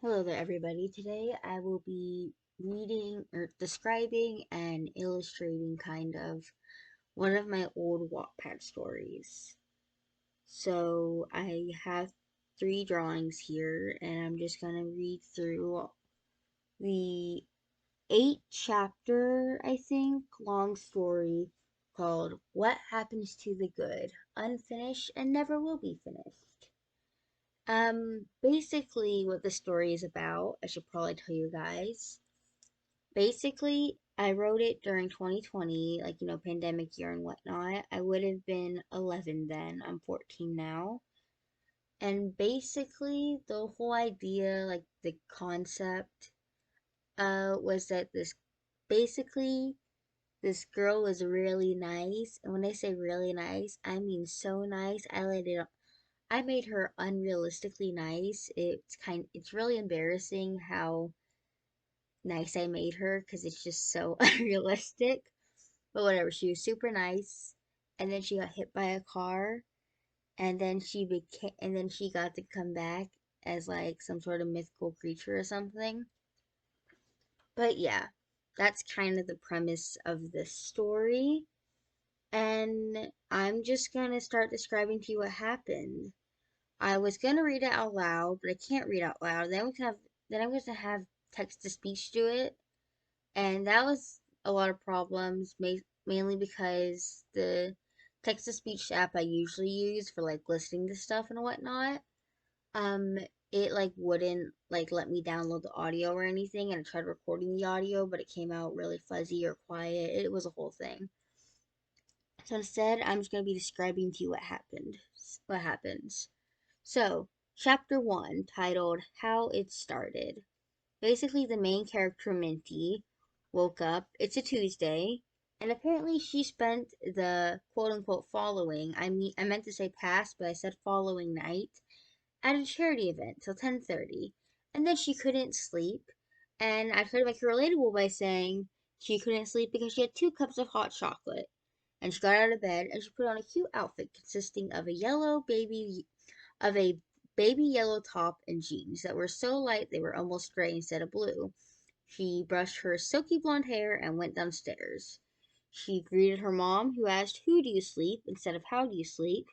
Hello there, everybody. Today I will be reading or describing and illustrating kind of one of my old Wattpad stories. So I have three drawings here, and I'm just going to read through the eight chapter, I think, long story called What Happens to the Good? Unfinished and Never Will Be Finished. Basically, what the story is about, I should probably tell you guys. Basically, I wrote it during 2020, like, pandemic year and whatnot. I would have been 11 then. I'm 14 now. And basically, the whole idea, like, the concept, was that basically, this girl was really nice. And when I say really nice, I mean so nice. I made her unrealistically nice. It's really embarrassing how nice I made her because it's just so unrealistic. But whatever, she was super nice. And then she got hit by a car, and then she got to come back as like some sort of mythical creature or something. But yeah, that's kind of the premise of this story. And I'm just gonna start describing to you what happened. I was gonna read it out loud, but I can't read out loud. Then I'm gonna have text to speech do it, and that was a lot of problems, mainly because the text to speech app I usually use for like listening to stuff and whatnot, um, it like wouldn't like let me download the audio or anything, and I tried recording the audio, but it came out really fuzzy or quiet. It was a whole thing. So instead, I'm just gonna be describing to you what happened. What happens. So, chapter one, titled How It Started. Basically, the main character, Minty, woke up. It's a Tuesday, and apparently she spent the quote unquote following, I meant to say past, but I said following night, at a charity event till 10:30. And then she couldn't sleep. And I tried to make her relatable by saying she couldn't sleep because she had 2 cups of hot chocolate. And she got out of bed and she put on a cute outfit consisting of a baby yellow top and jeans that were so light they were almost gray instead of blue. She brushed her silky blonde hair and went downstairs. She greeted her mom, who asked, "Who do you sleep?" instead of "How do you sleep?"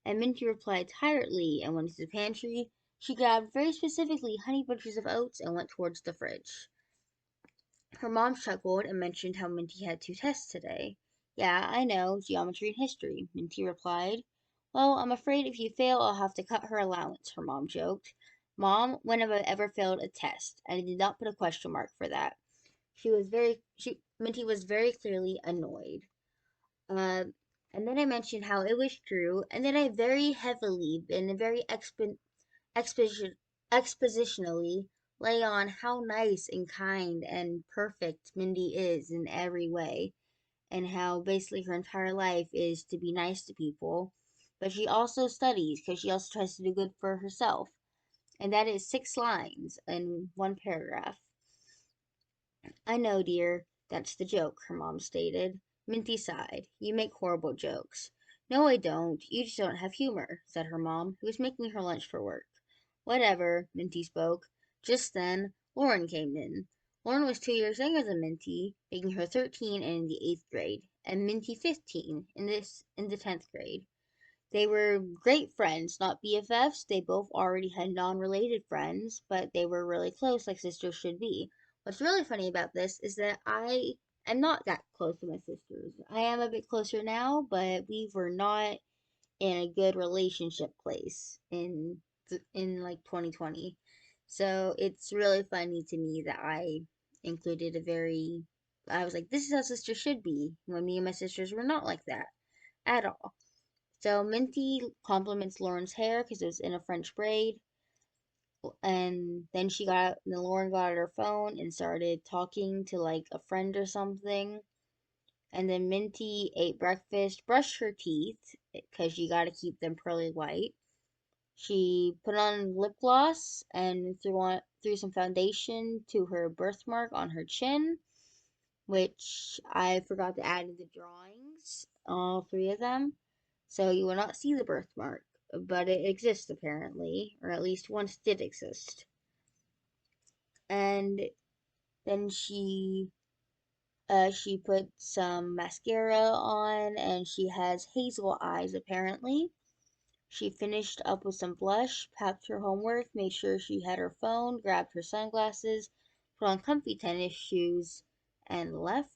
And Minty replied tiredly and went to the pantry. She grabbed very specifically Honey Bunches of Oats and went towards the fridge. Her mom chuckled and mentioned how Minty had 2 tests today. "Yeah, I know, geometry and history," Minty replied. "Well, I'm afraid if you fail, I'll have to cut her allowance," her mom joked. "Mom, when have I ever failed a test? And I did not put a question mark for that." Minty was very clearly annoyed. Uh, and then I mentioned how it was true, and then I very heavily and very exposition, expositionally lay on how nice and kind and perfect Mindy is in every way, and how basically her entire life is to be nice to people. But she also studies because she also tries to do good for herself. And that is 6 lines in one paragraph. "I know, dear, that's the joke," her mom stated. Minty sighed. "You make horrible jokes." "No, I don't. You just don't have humor," said her mom, who was making her lunch for work. "Whatever," Minty spoke. Just then, Lauren came in. Lauren was 2 years younger than Minty, making her 13 and in the 8th grade, and Minty 15 in the 10th grade. They were great friends, not BFFs. They both already had non-related friends, but they were really close, like sisters should be. What's really funny about this is that I am not that close to my sisters. I am a bit closer now, but we were not in a good relationship place in like 2020. So it's really funny to me that included I was like, this is how sisters should be, when me and my sisters were not like that at all. So Minty compliments Lauren's hair because it was in a French braid. And then Lauren got out her phone and started talking to like a friend or something. And then Minty ate breakfast, brushed her teeth because you gotta keep them pearly white. She put on lip gloss and threw some foundation to her birthmark on her chin, which I forgot to add in the drawings, all three of them. So you will not see the birthmark, but it exists apparently, or at least once did exist. And then she put some mascara on, and she has hazel eyes apparently. She finished up with some blush, packed her homework, made sure she had her phone, grabbed her sunglasses, put on comfy tennis shoes, and left.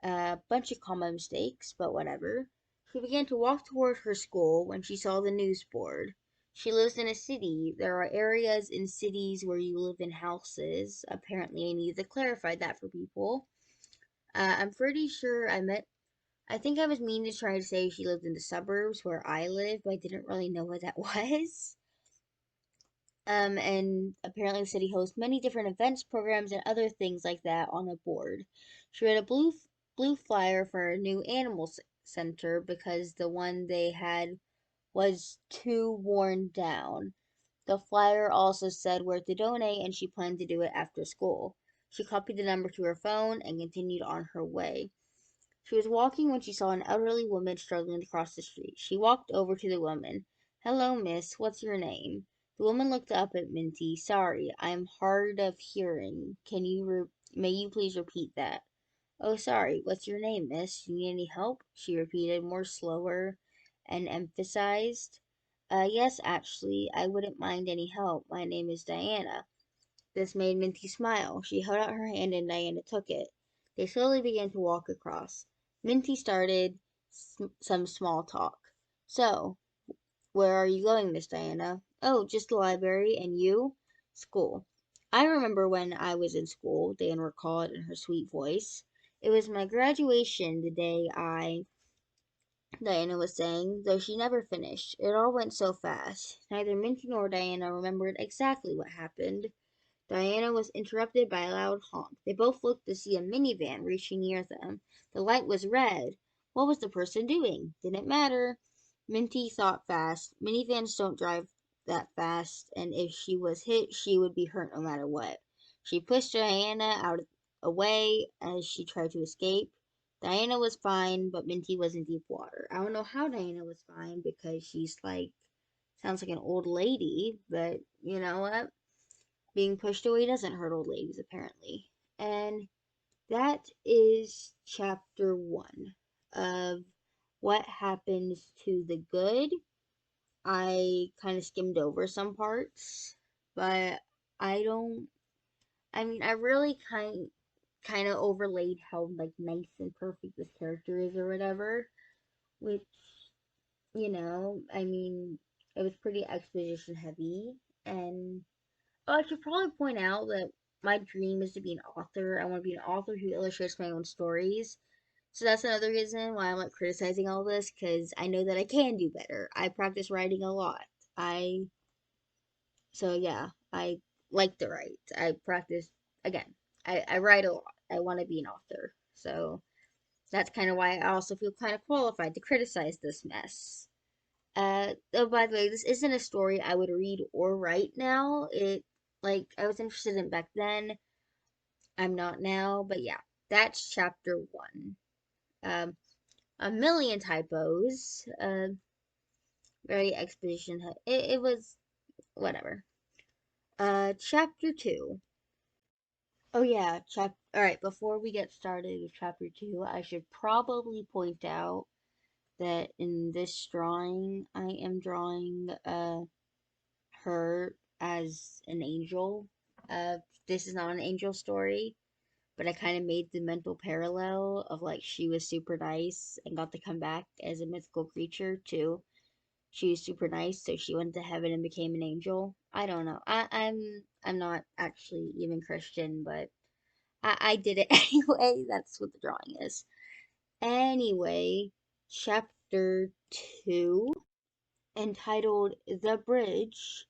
A bunch of common mistakes, but whatever. She began to walk toward her school when she saw the news board. She lives in a city. There are areas in cities where you live in houses. Apparently, I need to clarify that for people. I'm pretty sure I think I was mean to try to say she lived in the suburbs where I live, but I didn't really know what that was. And apparently the city hosts many different events, programs, and other things like that on the board. She read a blue flyer for a new animal center because the one they had was too worn down. The flyer also said where to donate, and she planned to do it after school. She copied the number to her phone and continued on her way. She was walking when she saw an elderly woman struggling to cross the street. She walked over to the woman. "Hello, miss. What's your name?" The woman looked up at Minty. "Sorry, I'm hard of hearing. May you please repeat that?" "Oh, sorry. What's your name, miss? You need any help?" she repeated, more slower and emphasized. Yes, actually, I wouldn't mind any help. My name is Diana." This made Minty smile. She held out her hand and Diana took it. They slowly began to walk across. Minty started some small talk. "So, where are you going, Miss Diana?" "Oh, just the library. And you?" "School." "I remember when I was in school," Diana recalled in her sweet voice. "It was my graduation the day Diana was saying, though she never finished. It all went so fast. Neither Minty nor Diana remembered exactly what happened. Diana was interrupted by a loud honk. They both looked to see a minivan reaching near them. The light was red. What was the person doing? Didn't matter. Minty thought fast. Minivans don't drive that fast, and if she was hit, she would be hurt no matter what. She pushed Diana out away as she tried to escape. Diana was fine, but Minty was in deep water. I don't know how Diana was fine because she's like sounds like an old lady, but you know what? Being pushed away doesn't hurt old ladies, apparently. And that is chapter one of What Happens to the Good. I kind of skimmed over some parts, but I don't. I mean, I really kind of overlaid how like nice and perfect this character is, or whatever. Which I mean, it was pretty exposition heavy, and oh, I should probably point out that my dream is to be an author. I want to be an author who illustrates my own stories. So that's another reason why I'm like criticizing all this because I know that I can do better. I practice writing a lot. I so yeah, I like to write. I practice again. I write a lot. I want to be an author. So that's kind of why I also feel kind of qualified to criticize this mess. Oh, by the way, this isn't a story I would read or write now. Like, I was interested in back then. I'm not now, but yeah, that's chapter one. Um, a million typos. Very exposition. It was whatever. Chapter two. Oh yeah, All right, before we get started with chapter two, I should probably point out that in this drawing, I am drawing her as an angel. Uh, this is not an angel story, but I kind of made the mental parallel of like she was super nice and got to come back as a mythical creature too. She was super nice, so she went to heaven and became an angel. I don't know. I'm not actually even Christian, but I did it anyway. That's what the drawing is. Anyway, chapter two, entitled "The Bridge."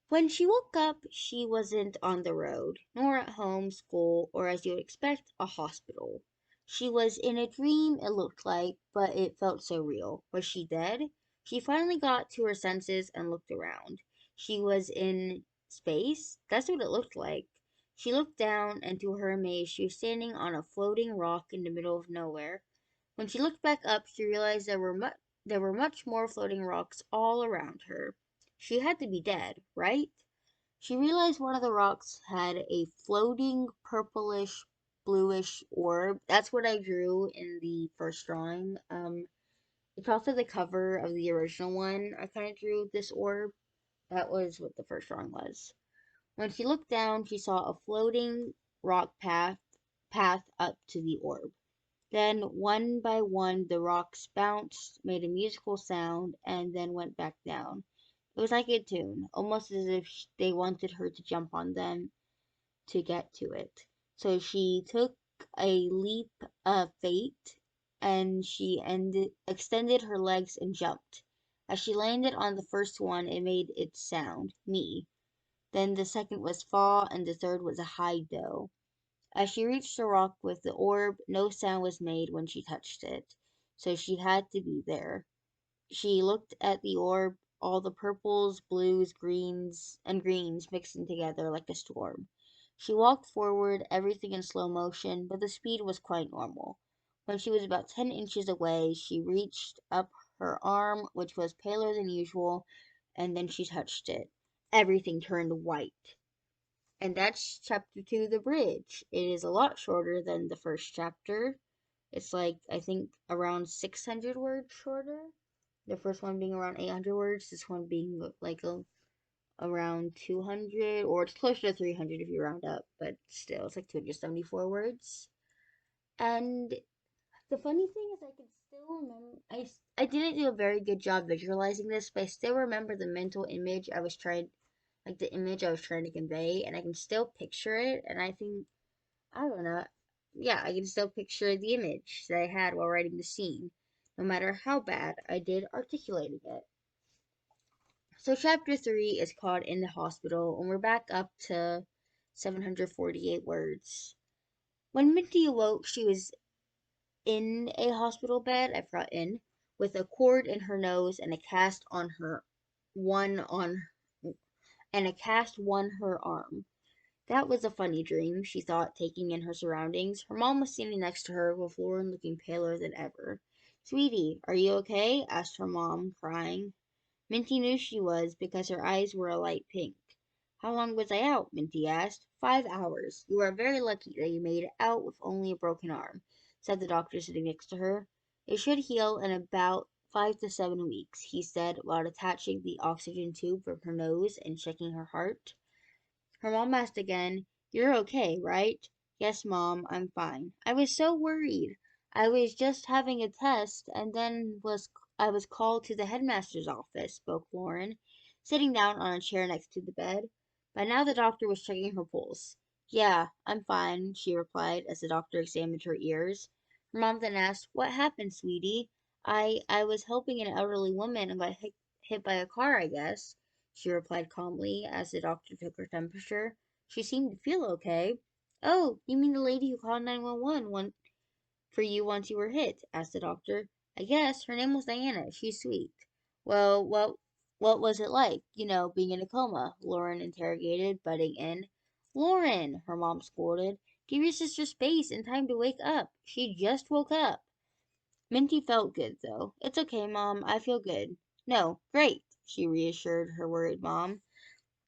When she woke up, she wasn't on the road, nor at home, school, or as you would expect, a hospital. She was in a dream, it looked like, but it felt so real. Was she dead? She finally got to her senses and looked around. She was in space? That's what it looked like. She looked down, and to her amaze, she was standing on a floating rock in the middle of nowhere. When she looked back up, she realized there were much more floating rocks all around her. She had to be dead, right? She realized one of the rocks had a floating purplish bluish orb. That's what I drew in the first drawing. It's also the cover of the original one. I kind of drew this orb. That was what the first drawing was. When she looked down, she saw a floating rock path up to the orb. Then, one by one, the rocks bounced, made a musical sound, and then went back down. It was like a tune, almost as if they wanted her to jump on them to get to it. So she took a leap of faith and extended her legs and jumped. As she landed on the first one, it made its sound, me. Then the second was fa, and the third was a high do. As she reached the rock with the orb, no sound was made when she touched it, so she had to be there. She looked at the orb, all the purples, blues, greens mixing together like a storm. She walked forward, everything in slow motion, but the speed was quite normal. When she was about 10 inches away, she reached up her arm, which was paler than usual, and then she touched it. Everything turned white. And that's chapter 2, The Bridge. It is a lot shorter than the first chapter. It's like, I think, around 600 words shorter. The first one being around 800 words, this one being around 200, or it's closer to 300 if you round up, but still, it's like 274 words. And the funny thing is, I can still remember. I didn't do a very good job visualizing this, but I still remember the mental image I was trying, like the image I was trying to convey, and I can still picture it. And I think, I don't know, yeah, I can still picture the image that I had while writing the scene, no matter how bad I did articulating it. So, chapter 3 is called In the Hospital, and we're back up to 748 words. When Minty awoke, she was in a hospital bed, I forgot in, with a cord in her nose and a cast on her one on and a cast one her arm. That was a funny dream, she thought, taking in her surroundings. Her mom was standing next to her, with Lauren looking paler than ever. Sweetie, are you okay? Asked her mom, crying. Minty knew she was, because her eyes were a light pink. How long was I out? Minty asked. 5 hours. You are very lucky that you made it out with only a broken arm, said the doctor sitting next to her. It should heal in about 5 to 7 weeks, he said, while attaching the oxygen tube from her nose and checking her heart. Her mom asked again, You're okay, right? Yes, Mom, I'm fine. I was so worried. I was just having a test, and then I was called to the headmaster's office, spoke Lauren, sitting down on a chair next to the bed. By now the doctor was checking her pulse. Yeah, I'm fine, she replied as the doctor examined her ears. Her mom then asked, What happened, sweetie? I was helping an elderly woman and got hit by a car, I guess, she replied calmly as the doctor took her temperature. She seemed to feel okay. Oh, you mean the lady who called 911 for you once you were hit? Asked the doctor. I guess her name was Diana. She's sweet. Well, what was it like, being in a coma? Lauren interrogated, butting in. Lauren, her mom scolded, give your sister space and time to wake up. She just woke up. Minty felt good, though. It's okay, Mom. I feel good. No, great, she reassured her worried mom.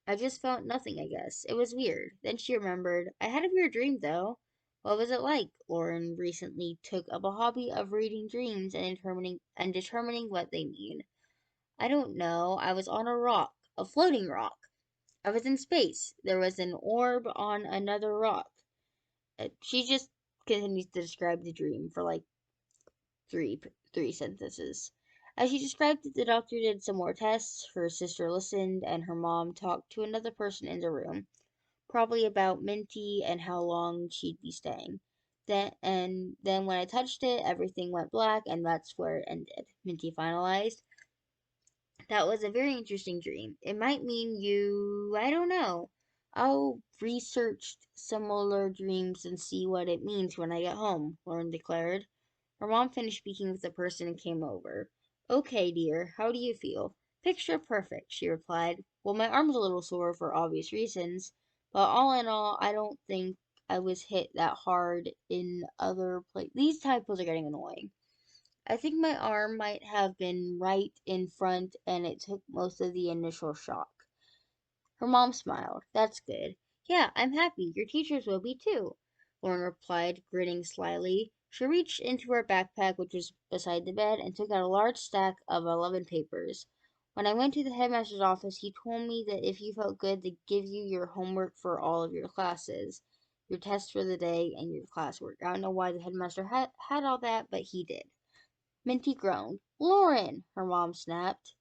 I just felt nothing, I guess. It was weird. Then she remembered. I had a weird dream, though. What was it like? Lauren recently took up a hobby of reading dreams and determining what they mean. I don't know. I was on a rock, a floating rock. I was in space. There was an orb on another rock. She just continues to describe the dream for like three three sentences. As she described it, the doctor did some more tests. Her sister listened, and her mom talked to another person in the room, probably about Minty and how long she'd be staying. Then when I touched it, everything went black, and that's where it ended. Minty finalized. That was a very interesting dream. It might mean I don't know. I'll research similar dreams and see what it means when I get home, Lauren declared. Her mom finished speaking with the person and came over. Okay, dear, how do you feel? Picture perfect, she replied. Well, my arm's a little sore for obvious reasons, but all in all, I don't think I was hit that hard in other places. These typos are getting annoying. I think my arm might have been right in front and it took most of the initial shock. Her mom smiled. That's good. Yeah, I'm happy. Your teachers will be too, Lauren replied, grinning slyly. She reached into her backpack, which was beside the bed, and took out a large stack of 11 papers. When I went to the headmaster's office, he told me that if you felt good, they'd give you your homework for all of your classes, your tests for the day, and your classwork. I don't know why the headmaster had all that, but he did. Minty groaned. Lauren, her mom snapped.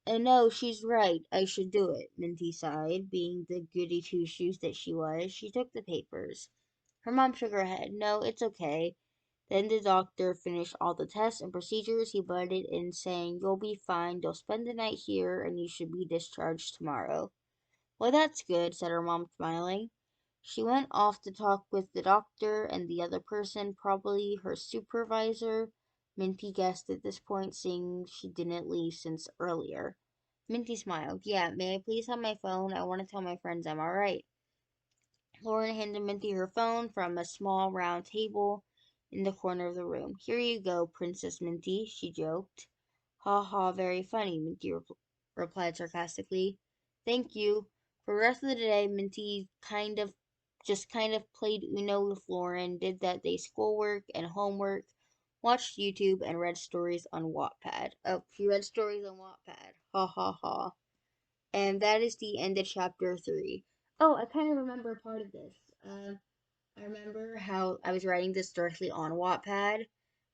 And no, she's right. I should do it, Minty sighed, being the goody two shoes that she was. She took the papers. Her mom shook her head. No, it's okay. Then the doctor finished all the tests and procedures. He butted in, saying, You'll be fine. You'll spend the night here, and you should be discharged tomorrow. Well, that's good, said her mom, smiling. She went off to talk with the doctor and the other person, probably her supervisor. Minty guessed at this point, seeing she didn't leave since earlier. Minty smiled. Yeah, may I please have my phone? I want to tell my friends I'm alright. Lauren handed Minty her phone from a small round table in the corner of the room. Here you go, Princess Minty, she joked. Ha ha, very funny, Minty replied sarcastically. Thank you. For the rest of the day, Minty kind of played Uno with Lauren, did that day's schoolwork and homework, watched YouTube, and read stories on Wattpad. Oh, she read stories on Wattpad. Ha ha ha. And that is the end of chapter 3. Oh, I kind of remember part of this. I remember how I was writing this directly on Wattpad,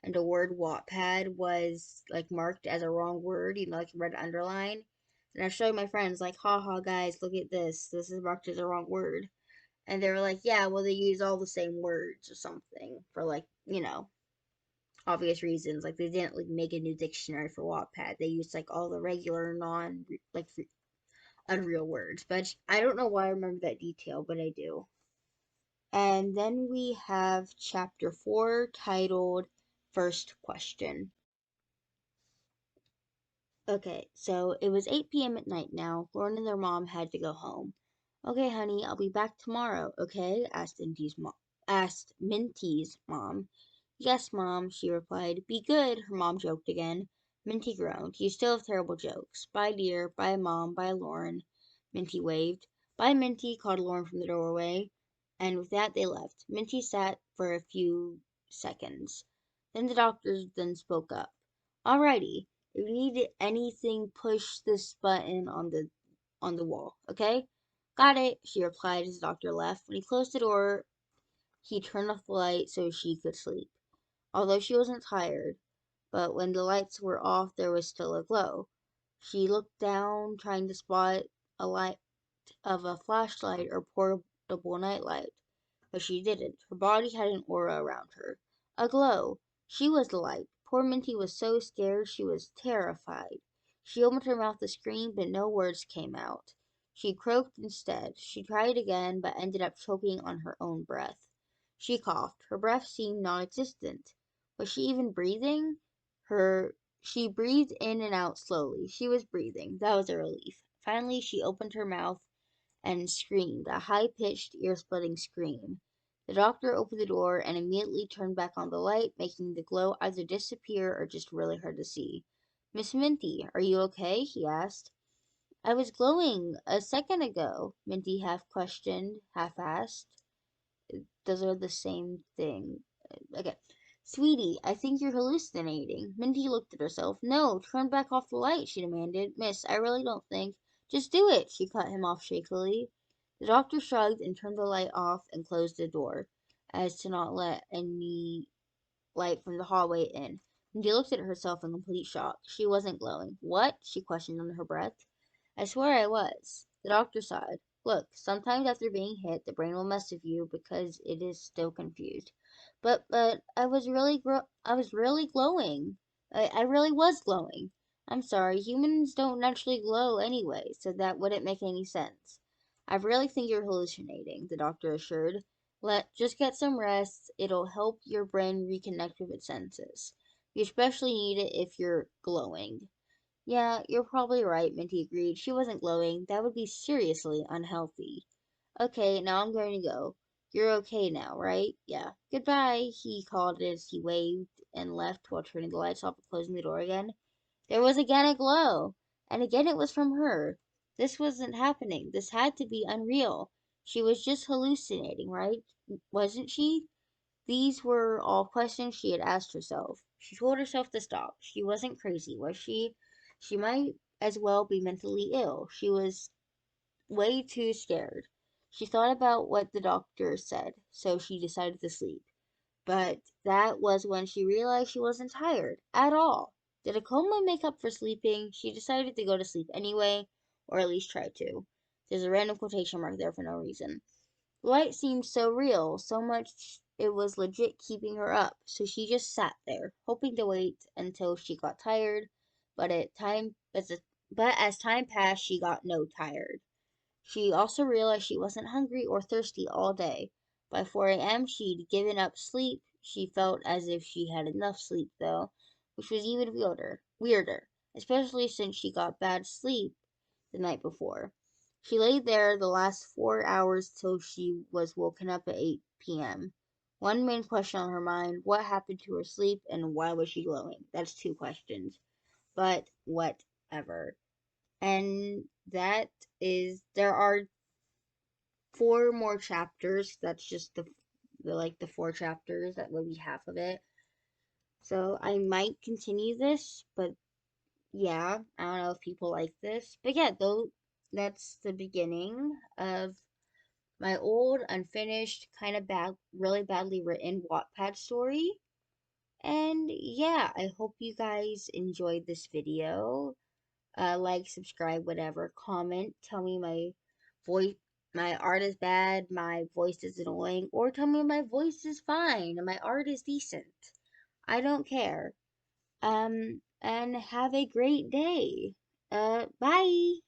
and the word Wattpad was like marked as a wrong word, like red underline. And I was showing my friends, like, haha, guys, look at this. This is marked as a wrong word. And they were like, yeah, well, they use all the same words or something for, like, obvious reasons. Like, they didn't, like, make a new dictionary for Wattpad. They used, like, all the regular, like, unreal words. But I don't know why I remember that detail, but I do. And then we have chapter 4 titled First Question. Okay, so it was 8 p.m. at night now. Lauren and their mom had to go home. Okay, honey, I'll be back tomorrow, okay? Asked Minty's mom. Yes, Mom, she replied. Be good, her mom joked again. Minty groaned. You still have terrible jokes. Bye, dear. Bye, Mom. Bye, Lauren. Minty waved. Bye, Minty, called Lauren from the doorway. And with that, they left. Minty sat for a few seconds. Then the doctor spoke up. Alrighty, if you need anything, push this button on the wall, okay? Got it, she replied as the doctor left. When he closed the door, he turned off the light so she could sleep. Although she wasn't tired, but when the lights were off, there was still a glow. She looked down, trying to spot a light of a flashlight or portable nightlight, but she didn't. Her body had an aura around her. A glow. She was the light. Poor Minty was so scared she was terrified. She opened her mouth to scream, but no words came out. She croaked instead. She tried again, but ended up choking on her own breath. She coughed. Her breath seemed non-existent. Was she even breathing? She breathed in and out slowly. She was breathing. That was a relief. Finally, she opened her mouth and screamed, a high-pitched, ear-splitting scream. The doctor opened the door and immediately turned back on the light, making the glow either disappear or just really hard to see. Miss Minty, are you okay? He asked. I was glowing a second ago, Minty half questioned, half asked. Those are the same thing. Okay. Sweetie, I think you're hallucinating. Minty looked at herself. No, turn back off the light, she demanded. Miss, I really don't think. Just do it, she cut him off shakily. The doctor shrugged and turned the light off and closed the door, as to not let any light from the hallway in. Minty looked at herself in complete shock. She wasn't glowing. What? She questioned under her breath. I swear I was. The doctor sighed. Look, sometimes after being hit, the brain will mess with you because it is still confused. But I was really glowing. I really was glowing. I'm sorry, humans don't naturally glow anyway, so that wouldn't make any sense. I really think you're hallucinating, the doctor assured. Just get some rest. It'll help your brain reconnect with its senses. You especially need it if you're glowing. Yeah, you're probably right, Minty agreed. She wasn't glowing. That would be seriously unhealthy. Okay, now I'm going to go. You're okay now, right? Yeah. Goodbye, he called as he waved and left while turning the lights off and closing the door again. There was again a glow, and again it was from her. This wasn't happening. This had to be unreal. She was just hallucinating, right? Wasn't she? These were all questions she had asked herself. She told herself to stop. She wasn't crazy, was she? She might as well be mentally ill. She was way too scared. She thought about what the doctor said, so she decided to sleep. But that was when she realized she wasn't tired at all. Did a coma make up for sleeping? She decided to go to sleep anyway, or at least try to. There's a random quotation mark there for no reason. Light seemed so real, so much it was legit keeping her up, so she just sat there, hoping to wait until she got tired, but as time passed, she got no tired. She also realized she wasn't hungry or thirsty all day. By 4 a.m., she'd given up sleep. She felt as if she had enough sleep, though, which was even weirder, especially since she got bad sleep the night before. She lay there the last 4 hours till she was woken up at 8 p.m. One main question on her mind: what happened to her sleep and why was she glowing? That's two questions, but whatever. And there are four more chapters. That's just the four chapters. That would be half of it. So I might continue this, but yeah, I don't know if people like this. But yeah, though that's the beginning of my old, unfinished, kind of really badly written Wattpad story. And yeah, I hope you guys enjoyed this video. Like, subscribe, whatever, comment, tell me voice, my art is bad, my voice is annoying, or tell me my voice is fine and my art is decent. I don't care. And have a great day. Bye.